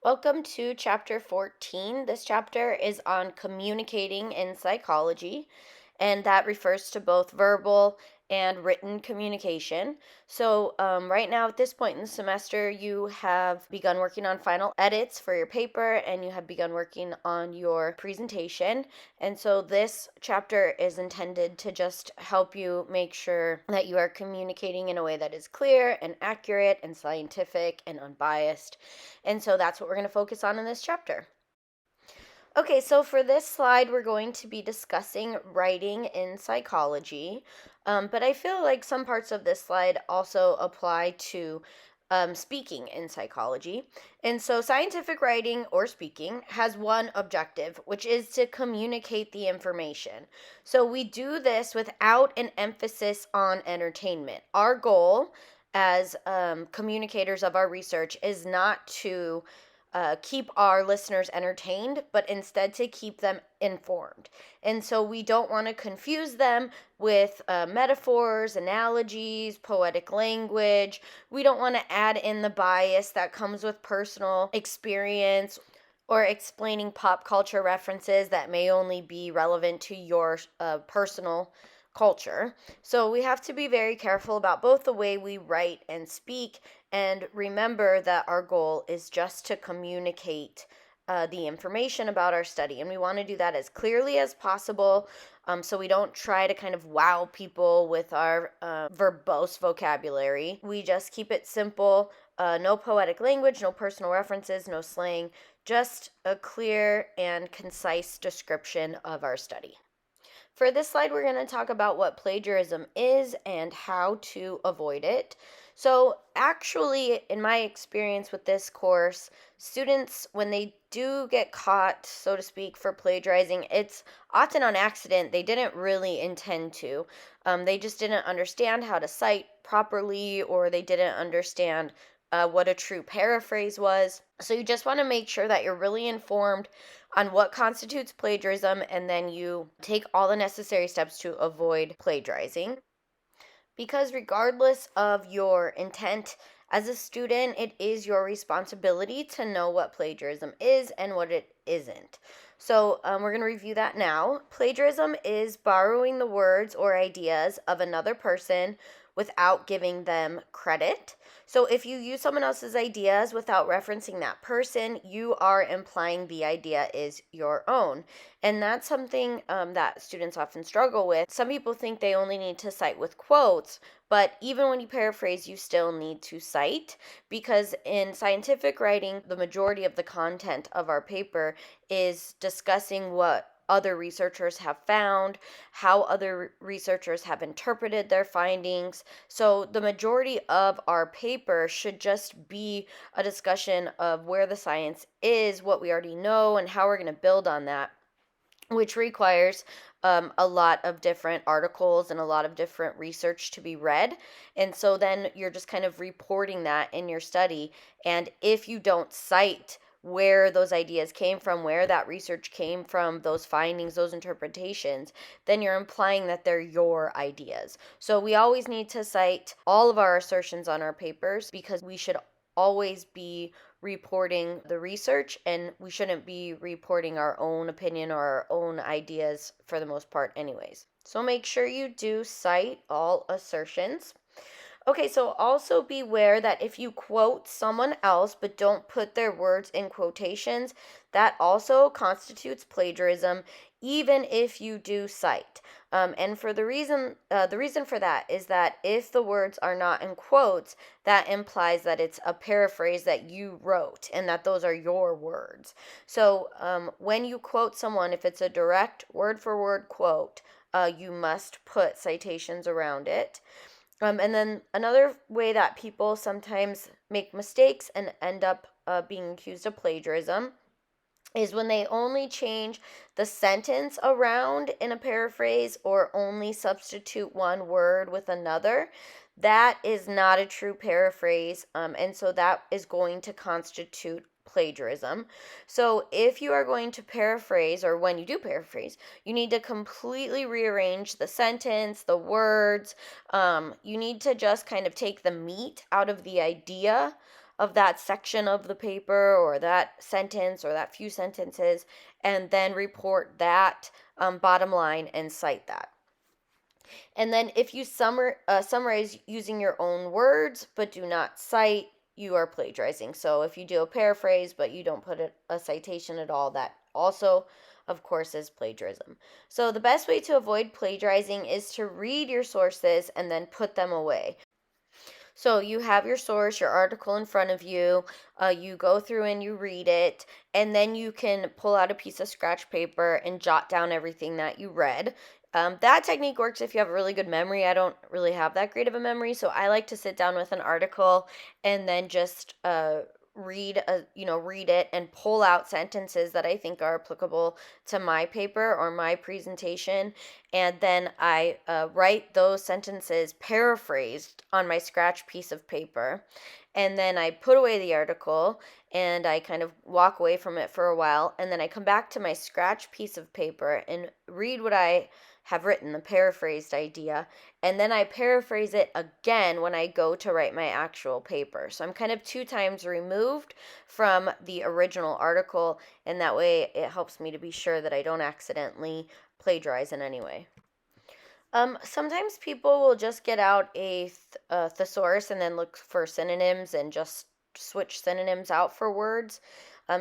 Welcome to chapter 14. This chapter is on communicating in psychology, and that refers to both verbal and written communication. Right now, at this point in the semester, you have begun working on final edits for your paper and you have begun working on your presentation. And so, this chapter is intended to just help you make sure that you are communicating in a way that is clear and accurate and scientific and unbiased. And so that's what we're going to focus on in this chapter. Okay, so for this slide, we're going to be discussing writing in psychology, but I feel like some parts of this slide also apply to speaking in psychology. And so scientific writing or speaking has one objective, which is to communicate the information. So we do this without an emphasis on entertainment. Our goal as communicators of our research is not to keep our listeners entertained, but instead to keep them informed. And so we don't want to confuse them with metaphors, analogies, poetic language. We don't want to add in the bias that comes with personal experience or explaining pop culture references that may only be relevant to your personal culture. So we have to be very careful about both the way we write and speak, and remember that our goal is just to communicate the information about our study. And we want to do that as clearly as possible, so we don't try to kind of wow people with our verbose vocabulary. We just keep it simple. No poetic language, no personal references, no slang, just a clear and concise description of our study. For this slide, we're going to talk about what plagiarism is and how to avoid it. So actually, in my experience with this course, students, when they do get caught, so to speak, for plagiarizing, it's often on accident. They didn't really intend to. They just didn't understand how to cite properly, or they didn't understand what a true paraphrase was. So you just want to make sure that you're really informed on what constitutes plagiarism, and then you take all the necessary steps to avoid plagiarizing. Because regardless of your intent as a student, it is your responsibility to know what plagiarism is and what it isn't. So we're going to review that now. Plagiarism is borrowing the words or ideas of another person without giving them credit. So if you use someone else's ideas without referencing that person, you are implying the idea is your own. And that's something that students often struggle with. Some people think they only need to cite with quotes, but even when you paraphrase, you still need to cite, because in scientific writing, the majority of the content of our paper is discussing what other researchers have found, how other researchers have interpreted their findings. So the majority of our paper should just be a discussion of where the science is, what we already know, and how we're going to build on that, which requires a lot of different articles and a lot of different research to be read. And so then you're just kind of reporting that in your study. And if you don't cite where those ideas came from, where that research came from, those findings, those interpretations, then you're implying that they're your ideas. So we always need to cite all of our assertions on our papers, because we should always be reporting the research, and we shouldn't be reporting our own opinion or our own ideas for the most part anyways. So make sure you do cite all assertions. Okay, so also beware that if you quote someone else but don't put their words in quotations, that also constitutes plagiarism, even if you do cite. And for the reason for that is that if the words are not in quotes, that implies that it's a paraphrase that you wrote and that those are your words. So when you quote someone, if it's a direct word for word quote, you must put citations around it. And then another way that people sometimes make mistakes and end up being accused of plagiarism is when they only change the sentence around in a paraphrase or only substitute one word with another. That is not a true paraphrase, and so that is going to constitute plagiarism. So if you are going to paraphrase, or when you do paraphrase, you need to completely rearrange the sentence, the words. You need to just kind of take the meat out of the idea, of that section of the paper or that sentence or that few sentences, and then report that bottom line and cite that. And then if you summarize using your own words but do not cite, you are plagiarizing. So if you do a paraphrase but you don't put a citation at all, that also, of course, is plagiarism. So the best way to avoid plagiarizing is to read your sources and then put them away. So you have your source, your article in front of you, you go through and you read it, and then you can pull out a piece of scratch paper and jot down everything that you read. That technique works if you have a really good memory. I don't really have that great of a memory, so I like to sit down with an article and then just read it and pull out sentences that I think are applicable to my paper or my presentation, and then I write those sentences paraphrased on my scratch piece of paper, and then I put away the article and I kind of walk away from it for a while, and then I come back to my scratch piece of paper and read what I have written, the paraphrased idea, and then I paraphrase it again when I go to write my actual paper. So I'm kind of 2 times removed from the original article, and that way it helps me to be sure that I don't accidentally plagiarize in any way. Sometimes people will just get out a thesaurus and then look for synonyms and just switch synonyms out for words.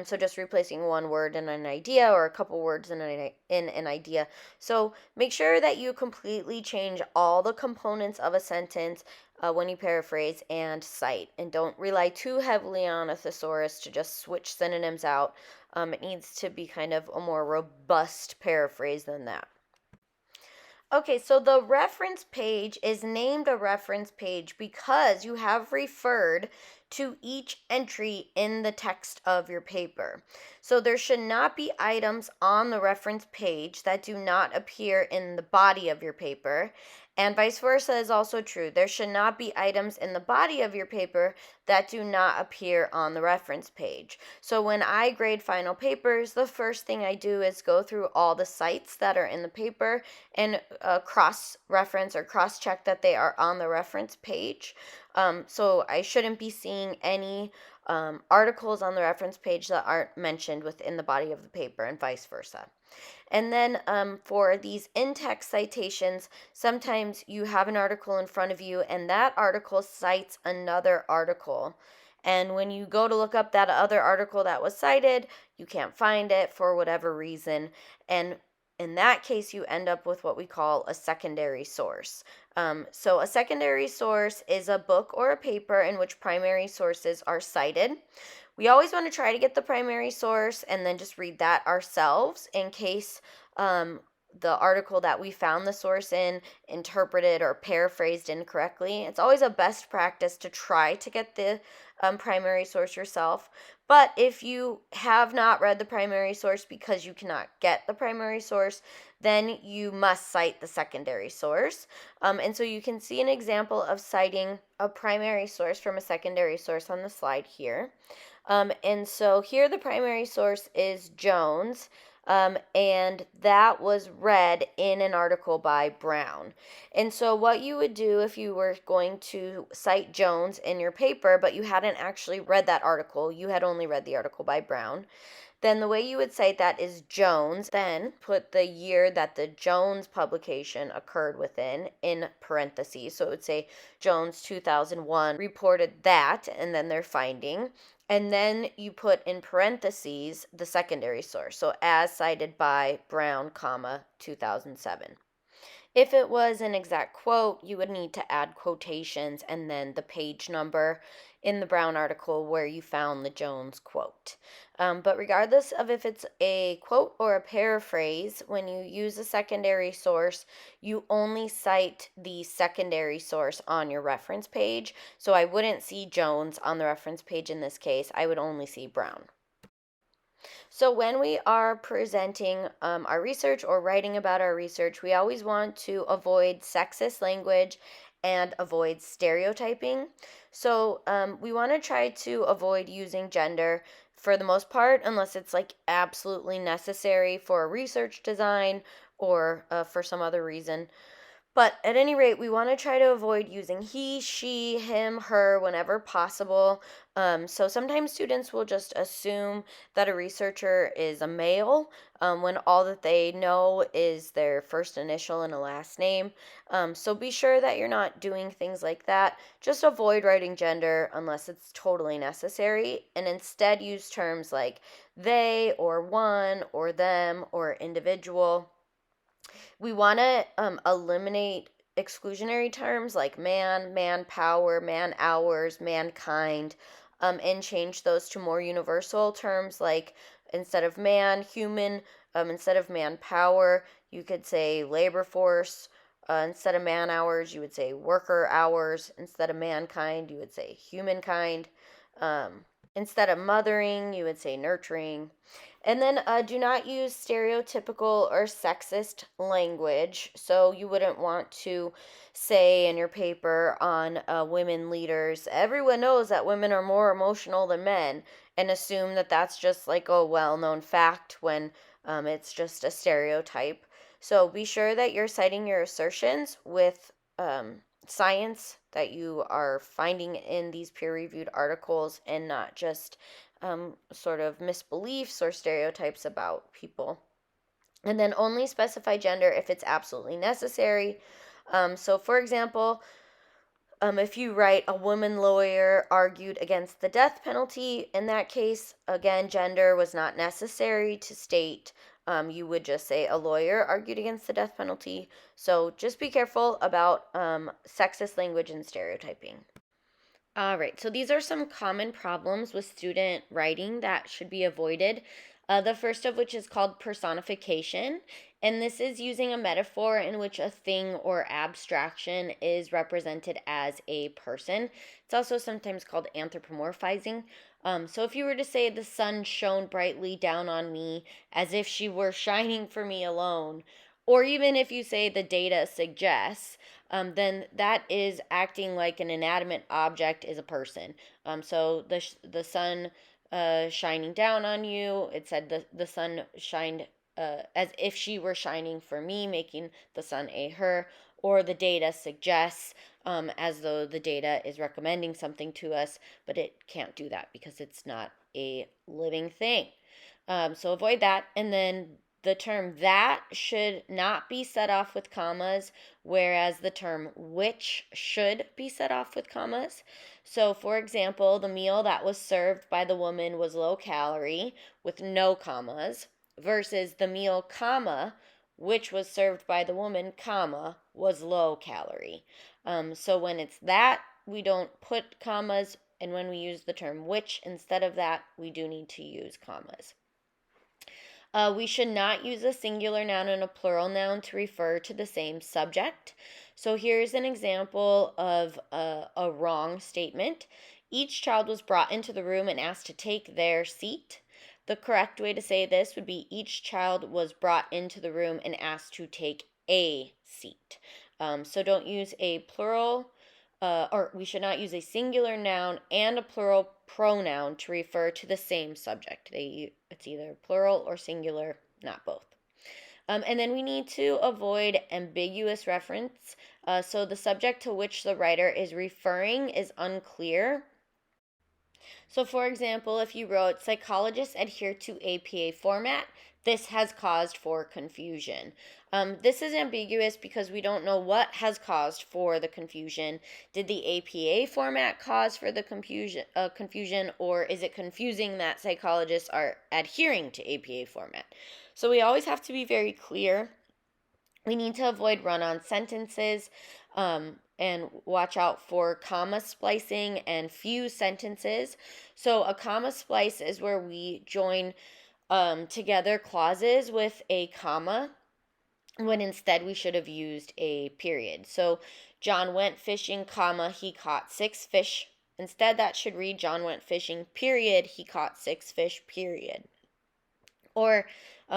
So just replacing one word in an idea or a couple words in an idea. So make sure that you completely change all the components of a sentence when you paraphrase and cite, and don't rely too heavily on a thesaurus to just switch synonyms out. It needs to be kind of a more robust paraphrase than that. Okay, so the reference page is named a reference page because you have referred to each entry in the text of your paper. So there should not be items on the reference page that do not appear in the body of your paper, and vice versa is also true. There should not be items in the body of your paper that do not appear on the reference page. So when I grade final papers, the first thing I do is go through all the cites that are in the paper and cross-reference or cross-check that they are on the reference page. So I shouldn't be seeing any articles on the reference page that aren't mentioned within the body of the paper, and vice versa. And then for these in-text citations, sometimes you have an article in front of you and that article cites another article. And when you go to look up that other article that was cited, you can't find it for whatever reason. And in that case, you end up with what we call a secondary source. So a secondary source is a book or a paper in which primary sources are cited. We always want to try to get the primary source and then just read that ourselves in case the article that we found the source in interpreted or paraphrased incorrectly. It's always a best practice to try to get the primary source yourself. But if you have not read the primary source because you cannot get the primary source, then you must cite the secondary source. And so you can see an example of citing a primary source from a secondary source on the slide here. And so here the primary source is Jones, and that was read in an article by Brown. And so what you would do if you were going to cite Jones in your paper, but you hadn't actually read that article, you had only read the article by Brown, then the way you would cite that is Jones, then put the year that the Jones publication occurred within in parentheses. So it would say Jones 2001 reported that, and then their finding. And then you put in parentheses the secondary source. So as cited by Brown, 2007. If it was an exact quote, you would need to add quotations and then the page number in the Brown article where you found the Jones quote. But regardless of if it's a quote or a paraphrase, when you use a secondary source, you only cite the secondary source on your reference page. So I wouldn't see Jones on the reference page in this case. I would only see Brown. So when we are presenting our research or writing about our research, we always want to avoid sexist language and avoid stereotyping. So we want to try to avoid using gender for the most part, unless it's like absolutely necessary for research design or for some other reason. But at any rate, we want to try to avoid using he, she, him, her whenever possible. So sometimes students will just assume that a researcher is a male when all that they know is their first initial and a last name. So be sure that you're not doing things like that. Just avoid writing gender unless it's totally necessary, and instead use terms like they or one or them or individual. We want to eliminate exclusionary terms like man, manpower, man hours, mankind, and change those to more universal terms like instead of man, human, instead of manpower, you could say labor force. Instead of man hours, you would say worker hours. Instead of mankind, you would say humankind. Instead of mothering, you would say nurturing. And then do not use stereotypical or sexist language. So you wouldn't want to say in your paper on women leaders, everyone knows that women are more emotional than men, and assume that that's just like a well known fact when it's just a stereotype. So be sure that you're citing your assertions with science that you are finding in these peer reviewed articles and not just sort of misbeliefs or stereotypes about people. And then only specify gender if it's absolutely necessary. So, for example, if you write a woman lawyer argued against the death penalty, in that case, again, gender was not necessary to state. You would just say a lawyer argued against the death penalty. So just be careful about sexist language and stereotyping. All right, so these are some common problems with student writing that should be avoided. The first of which is called personification, and this is using a metaphor in which a thing or abstraction is represented as a person. It's also sometimes called anthropomorphizing. So if you were to say the sun shone brightly down on me as if she were shining for me alone, or even if you say the data suggests, then that is acting like an inanimate object is a person. So the sun shining down on you, it said the sun shined as if she were shining for me, making the sun a her, or the data suggests as though the data is recommending something to us, but it can't do that because it's not a living thing. So avoid that. And then the term that should not be set off with commas, whereas the term which should be set off with commas. So, for example, the meal that was served by the woman was low calorie with no commas, versus the meal, comma, which was served by the woman, comma, was low calorie. So when it's that, we don't put commas, and when we use the term which instead of that, we do need to use commas. We should not use a singular noun and a plural noun to refer to the same subject. So here's an example of a wrong statement. Each child was brought into the room and asked to take their seat. The correct way to say this would be each child was brought into the room and asked to take a seat. So don't use a plural or we should not use a singular noun and a plural pronoun to refer to the same subject. It's either plural or singular, not both. And then we need to avoid ambiguous reference. So the subject to which the writer is referring is unclear. So, for example, if you wrote psychologists adhere to APA format, this has caused for confusion. This is ambiguous because we don't know what has caused for the confusion. Did the APA format cause for the confusion, or is it confusing that psychologists are adhering to APA format? So we always have to be very clear. We need to avoid run-on sentences and watch out for comma splicing and fuse sentences. So a comma splice is where we join together clauses with a comma when instead we should have used a period. So John went fishing, comma, he caught 6 fish. Instead, that should read John went fishing, period, he caught 6 fish, period. Or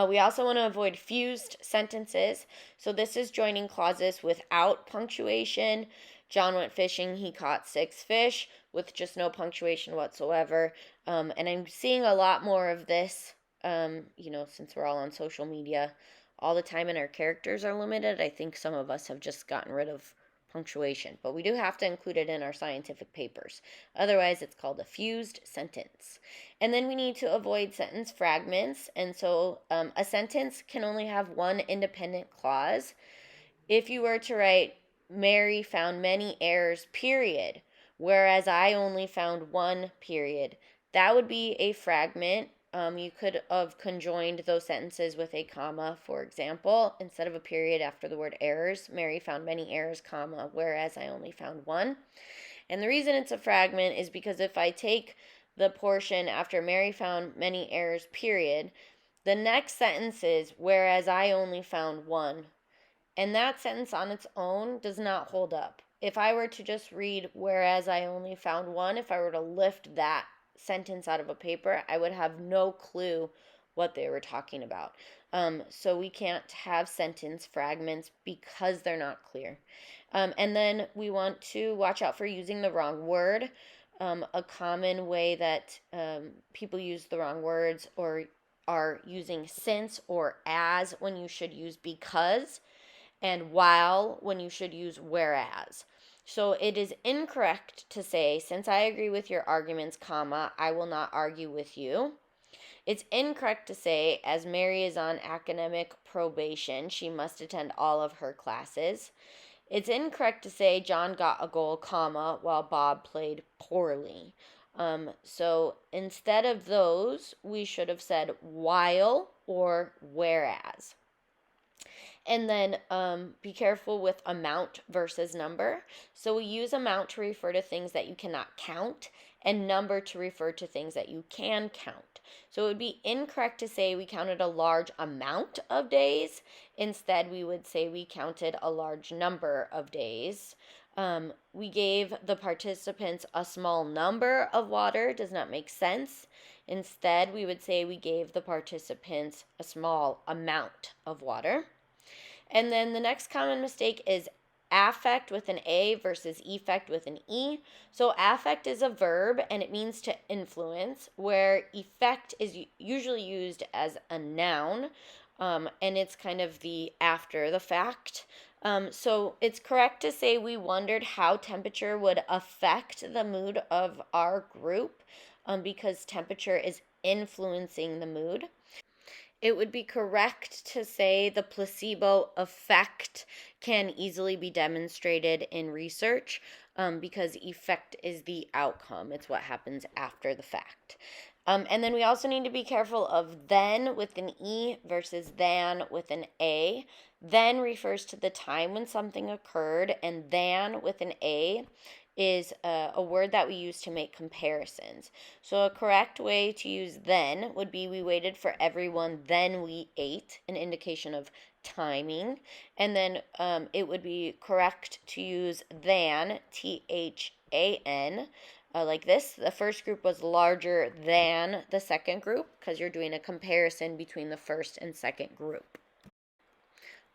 we also want to avoid fused sentences. So this is joining clauses without punctuation. John went fishing, he caught 6 fish, with just no punctuation whatsoever. And I'm seeing a lot more of this, since we're all on social media, all the time and our characters are limited, I think some of us have just gotten rid of punctuation, but we do have to include it in our scientific papers. Otherwise, it's called a fused sentence. And then we need to avoid sentence fragments. And so a sentence can only have one independent clause. If you were to write, Mary found many errors, period, whereas I only found one, period, that would be a fragment. You could have conjoined those sentences with a comma, for example, instead of a period after the word errors. Mary found many errors, comma, whereas I only found one. And the reason it's a fragment is because if I take the portion after Mary found many errors, period, the next sentence is, whereas I only found one. And that sentence on its own does not hold up. If I were to just read, whereas I only found one, if I were to lift that sentence out of a paper, I would have no clue what they were talking about. So we can't have sentence fragments because they're not clear. And then we want to watch out for using the wrong word. A common way that people use the wrong words or are using since or as when you should use because, and while when you should use whereas. So it is incorrect to say, since I agree with your arguments, comma, I will not argue with you. It's incorrect to say, as Mary is on academic probation, she must attend all of her classes. It's incorrect to say John got a goal, comma, while Bob played poorly. So instead of those, we should have said while or whereas. And then be careful with amount versus number. So we use amount to refer to things that you cannot count and number to refer to things that you can count. So it would be incorrect to say we counted a large amount of days. Instead, we would say we counted a large number of days. We gave the participants a small number of water. Does not make sense. Instead, we would say we gave the participants a small amount of water. And then the next common mistake is affect with an A versus effect with an E. So affect is a verb and it means to influence, where effect is usually used as a noun, and it's kind of the after the fact. So it's correct to say we wondered how temperature would affect the mood of our group, because temperature is influencing the mood. It would be correct to say the placebo effect can easily be demonstrated in research, because effect is the outcome. It's what happens after the fact. And then we also need to be careful of then with an E versus than with an A. Then refers to the time when something occurred, and than with an A is a word that we use to make comparisons. So a correct way to use then would be we waited for everyone, then we ate, an indication of timing. And then it would be correct to use than, THAN, like this. The first group was larger than the second group because you're doing a comparison between the first and second group.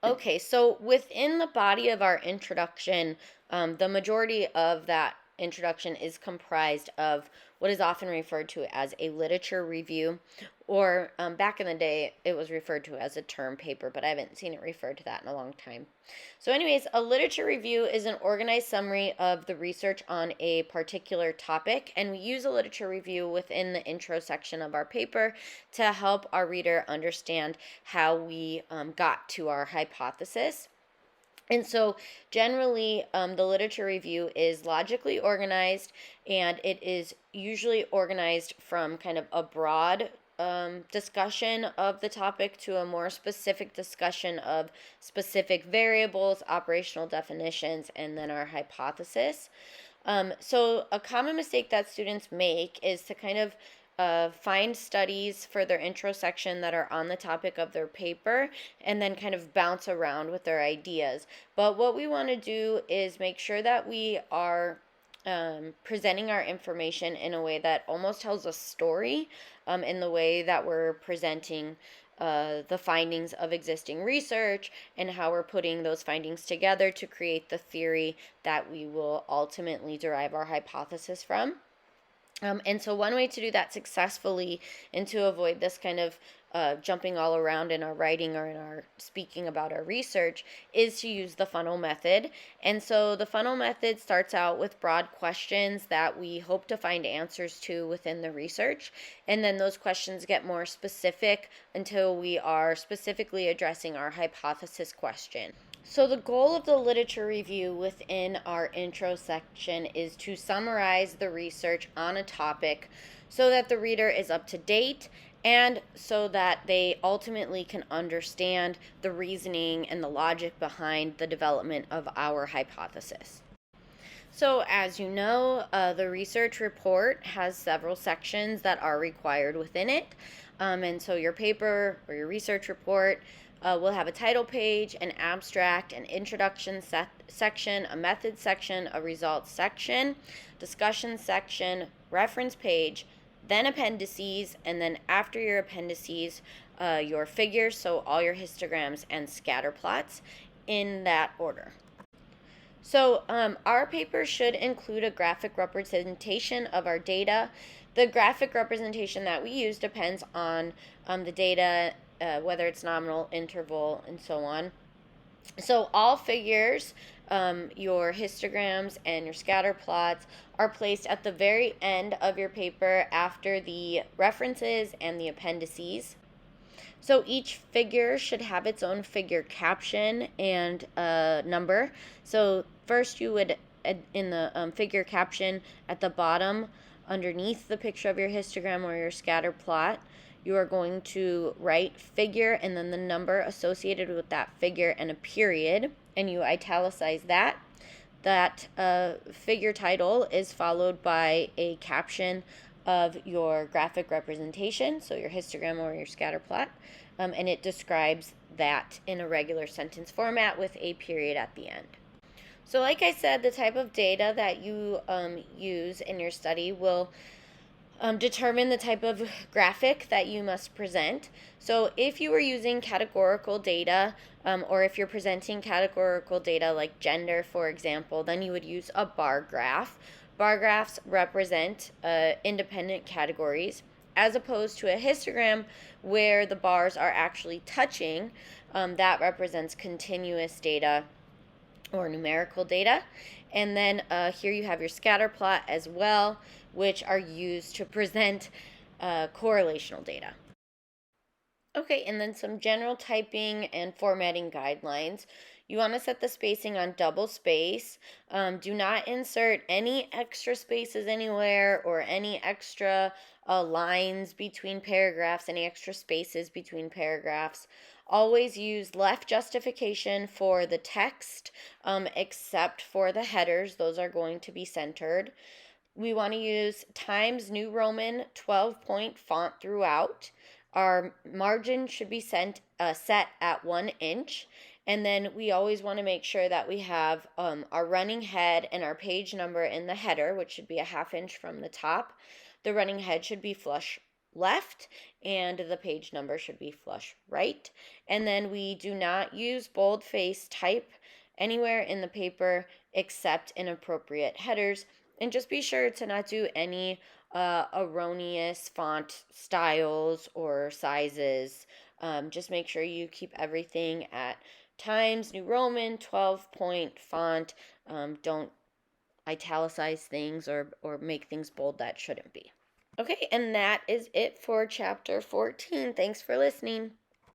Okay, so within the body of our introduction, the majority of that introduction is comprised of what is often referred to as a literature review, or back in the day, it was referred to as a term paper, but I haven't seen it referred to that in a long time. So anyways, a literature review is an organized summary of the research on a particular topic, and we use a literature review within the intro section of our paper to help our reader understand how we got to our hypothesis. And so generally, the literature review is logically organized, and it is usually organized from kind of a broad discussion of the topic to a more specific discussion of specific variables, operational definitions, and then our hypothesis. So a common mistake that students make is to kind of find studies for their intro section that are on the topic of their paper and then kind of bounce around with their ideas. But what we want to do is make sure that we are presenting our information in a way that almost tells a story, in the way that we're presenting the findings of existing research and how we're putting those findings together to create the theory that we will ultimately derive our hypothesis from. And so one way to do that successfully and to avoid this kind of jumping all around in our writing or in our speaking about our research is to use the funnel method. And so the funnel method starts out with broad questions that we hope to find answers to within the research. And then those questions get more specific until we are specifically addressing our hypothesis question. So the goal of the literature review within our intro section is to summarize the research on a topic so that the reader is up to date and so that they ultimately can understand the reasoning and the logic behind the development of our hypothesis. So, as you know, the research report has several sections that are required within it. And so your paper or your research report will have a title page, an abstract, an introduction section, a method section, a results section, discussion section, reference page, then appendices, and then after your appendices, your figures, so all your histograms and scatter plots in that order. So our paper should include a graphic representation of our data. The graphic representation that we use depends on the data, whether it's nominal, interval, and so on. So all figures, your histograms and your scatter plots are placed at the very end of your paper after the references and the appendices. So each figure should have its own figure caption and number. So first you would, in the figure caption at the bottom, underneath the picture of your histogram or your scatter plot, you are going to write figure and then the number associated with that figure and a period, and you italicize that. That figure title is followed by a caption of your graphic representation, so your histogram or your scatter plot, and it describes that in a regular sentence format with a period at the end. So like I said, the type of data that you use in your study will determine the type of graphic that you must present. So if you were using categorical data, or if you're presenting categorical data like gender, for example, then you would use a bar graph. Bar graphs represent independent categories, as opposed to a histogram where the bars are actually touching. That represents continuous data or numerical data. And then here you have your scatter plot as well, which are used to present correlational data. Okay, and then some general typing and formatting guidelines. You want to set the spacing on double space. Do not insert any extra spaces anywhere or any extra lines between paragraphs, any extra spaces between paragraphs. Always use left justification for the text, except for the headers. Those are going to be centered. We want to use Times New Roman 12-point font throughout. Our margin should be set at 1 inch. And then we always want to make sure that we have our running head and our page number in the header, which should be a 1/2 inch from the top. The running head should be flush left, and the page number should be flush right. And then we do not use boldface type anywhere in the paper except in appropriate headers. And just be sure to not do any erroneous font styles or sizes. Just make sure you keep everything at Times New Roman 12-point font. Don't italicize things or make things bold that shouldn't be. Okay, and that is it for chapter 14. Thanks for listening.